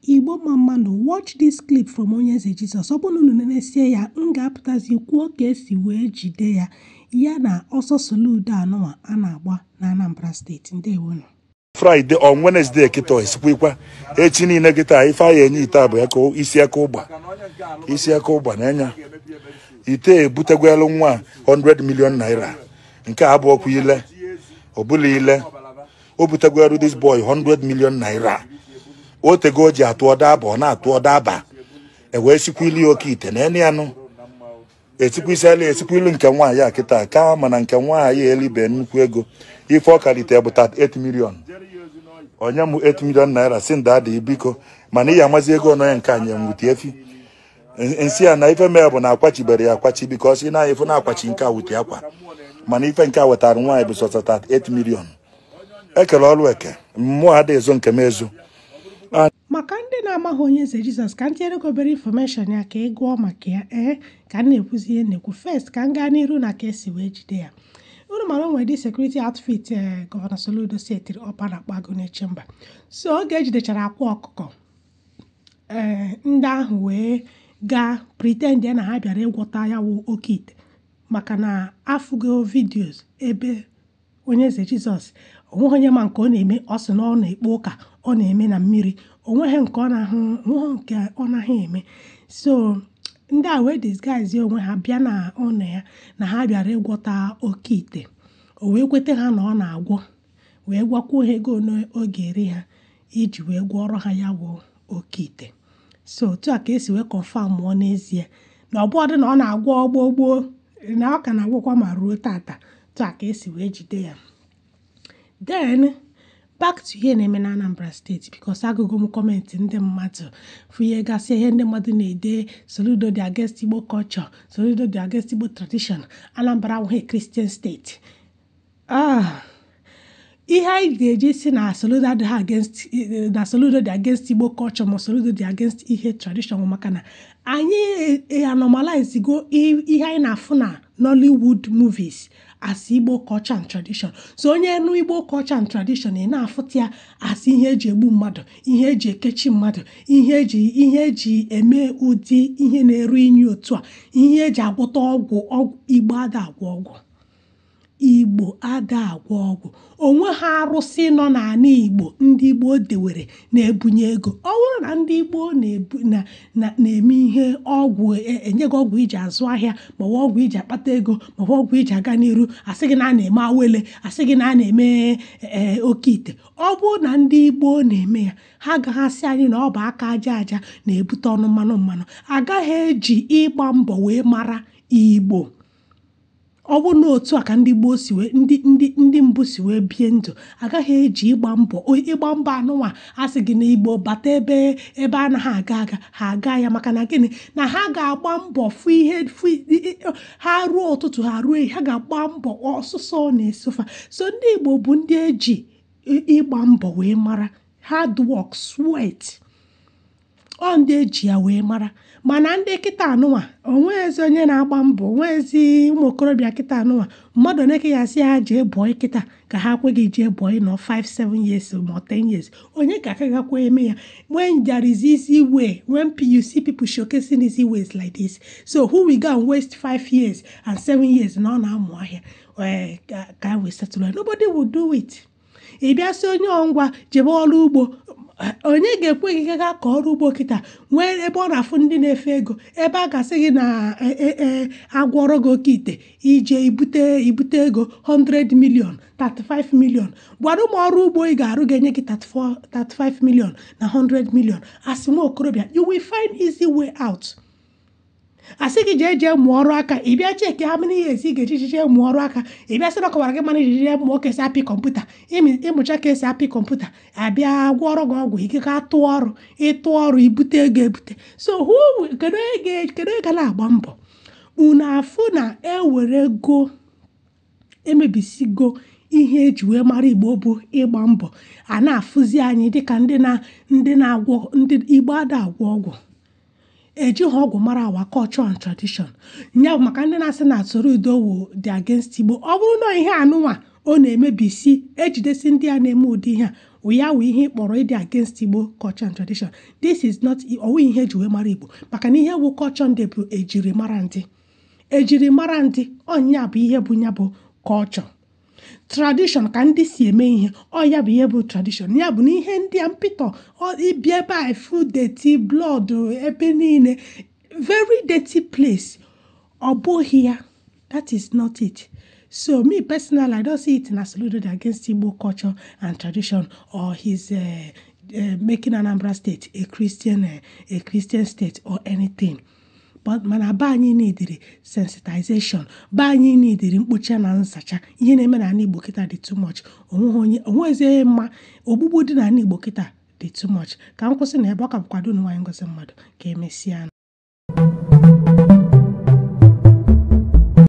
Igbo mama, watch this clip from Onyeeze Jesus. Ọbụna unu na-esie ya, m ga-apụtazi kwuo ka esi wee jide ya ya na ọsọ soludo anụwa a na-agba na Anambra steeti. Ndewonu. Friday on Wednesday kịta esikwikwa echi niile kịta ife anyị enye ite abụ ya ka isi aka ụgba na-enya ite ebutegwelu nwa 100 million naira nke abụọ kwa ile ọbụla ile o butegwelu this boy 100 million naira o tego ji atụ ọdaba ọ na-atụ ọdaba wee sikwili Oke-Ite na eni anụ esikwili nke nwaanyị a kịta ka mana nke nwaanyị elibe nnukwu ego ife ọ kalite bụ 8 million onye mụ 8 million naira si nda adị biko mana ihe amazi ego ọnọ ya nke anyị nwute efi nsi ya na ife mee bụ na akwachibere ya akwachi biko si na ife na-akwachi nke a wute akwa mana ife nke a wetara nwaanyị bụ sọta 8 million ekele ọrụ eke mmụọ ada ezo nke m ezo maka ndị na-amaghị Onyeeze Jesus ka ntịere obere information ya ka ị gụọ maka ya ka m na-ekwuzi ihe na-ekwu first ka m gaa n'iru na ka esi wee jide ya. Unu mara nwere dị security outfit Gọvanọ Soludo setiri ọpa na akpago n'eche mba so oge ejidechara akwa ọkụkọ ndị ahụ wee gaa pretend na ha bịara ịgwọta ya wụ Oke-Ite maka na afụgo videos ebe Onyeeze Jesus onweghị onye ma nke ọ na-eme ọ sị na ọ na-ekpo ụka ọ na-eme na mmiri onweghị nke ọ naghị eme so ndị a wee disguise onwe ha bịa na ọnụ ya na ha bịara ịgwọta Oke-Ite o wee kweta ha na ọ na-agwọ wee gwakwuo ha ego n'oge eri ha iji wee gwọrọ ha ya wụ Oke-Ite so otu a ka esi wee confirm ọ n'ezie na ọ bụọdụ na ọ na-agwọ ọgbọgboo na ọ ka na-agwọkwa ma ruo tata otu a ka esi wee jide ya. Then back to ihe na-eme na Anambra steeti because agụgụ m kọmentị ndị mmadụ fụ ihe gasị ihe ndị mmadụ na-ede Soludo dị against Igbo culture, Soludo dị against Igbo tradition, Anambra awụghị Christian state. Ihe anyị ga-eji si na Soludo dị against Igbo culture ma Soludo dị against ihe tradition maka na anyị anomalize go ihe anyị na-afụ na Nollywood movies as Igbo culture and tradition. So onye nụ Igbo culture and tradition ị na-afụta ya as ihe eji egbu mmadụ, ihe eji ekechi mmadụ, ihe eji eme ụdị ihe na-eru inyi otu a, ihe eji agwọta ọgwụ. Igbo ada agwọ ọgwụ. Igbo ada agwọ ọgwụ. Onwe ha arụsị nọ n'ala Igbo ndị Igbo dewere na-ebunye ego. Ọ bụrụ na ndị Igbo na-eme ihe ọgwụ enye gị ọgwụ iji azụ ahịa maọbụ ọgwụ iji akpata ego maọbụ ọgwụ iji aga n'iru asị gị na a na-eme awele asị gị na a na-eme Oke-Ite. Ọ bụrụ na ndị Igbo na-eme ya ha agaghasị anyị na ọ bụ aka aja na-ebute ọnụ mmanụ agaghị eji ịgba mbọ wee mara Igbo. Ọ bụ n'otu a ka ndị Igbo si wee ndị mbụ si wee bie ndụ agaghị eji ịgba mbọ anụnwa asị gị na Igbo bata ebe anaghị ha aga ya maka na gịnị na ha ga-agba mbọ fụ ihe ha ruo ụtụtụ ha ruo ha ga-agba mbọ ọsụsọ na-esofa. So ndị Igbo bụ ndị eji ịgba mbọ wee mara, hard work, sweat ọ ndị eji ya wee mara. Mana ndị kịta anụnwa onwezi onye na-agba mbọ, onwezi ụmụ okorobịa kịta anụnwa mmadụ na-eke ya sị ha jee bọị kịta ka ha kweghị jee bọị nọ 5-7 years ma 10 years onye ka aka gakwa eme ya. When there is easy way, when you see people showcasing easy ways like this, so who will go and waste 5 years and 7 years na ọ na-amụ ahịa ka we settle? Nobody will do it. Ị bịa sị onye ọngwa jebe ọrụ ugbo onye ga-ekwe gị ga ka ọrụ ugbo kịta nwee ebe ọ na-afụ ndị na-efe ego ebe a ga-asị gị na agwọrọ gị Oke-Ite ije ibute ego 100 million 35 million gwara ụmụ ọrụ ugbo ị ga-arụ ga-enye gị 35 million na 100 million asị nwa okorobịa you will find easy way out. Asị gị jee mụọ ọrụ aka ị bịa cheki ha many years ị ga-eji mụọ ọrụ aka ị bịa sị na ọkọwara gị mana ijije mụọ ka esi apị kọmputa ịmụcha ka esi apị kọmputa abịa gwọrọ gị ọgwụ ike ka ịtụ ọrụ ibute ego ebute. So kedu ego na-agba mbọ unu afụ na ewere go emebisigo ihe eji wee mara Igbo bụ ịgba mbọ a na-afụzi anyị dịka ndị na-agwọ ndị Igbo ada agwọ ọgwụ ejighị ọgwụ mara awa culture and tradition nya maka ndị na-asị na Soludo wụ dị against Igbo. Ọ bụrụ na ihe anụnwa ọ na-emebisi ejidesi ndị a na-eme ụdị ihe a ya wụ ihe kpọrọ ịdị against Igbo culture and tradition. This is not ọwụ ihe eji wee mara Igbo, maka na ihe bụ culture ndị bụ ejirimara ndị ọnya bụ ihe bụ nya bụ culture. Tradition ka ndị si eme ihe, ya bụ ihe bụ tradition. Ya bụ na ihe ndị a mpịtọ ịbịa ebe a food dirty blood ebe niile, very dirty place, ọ bụghị ya. That is not it. So me personally, I don't see it in Soludo against Igbo culture and tradition, or his making Anambra State a Christian state or anything. But mana ba anyị neediri sensitization, ba anyị neediri mkpocha na nsacha. Ihe na-eme na Igbo kita dị too much. Onweze mma ogbugbo dị na Igbo kita dị too much. Ka m kwụsị na ebe ọ ka bụkwado n'ụwa ngozi mmadụ ka emesịa.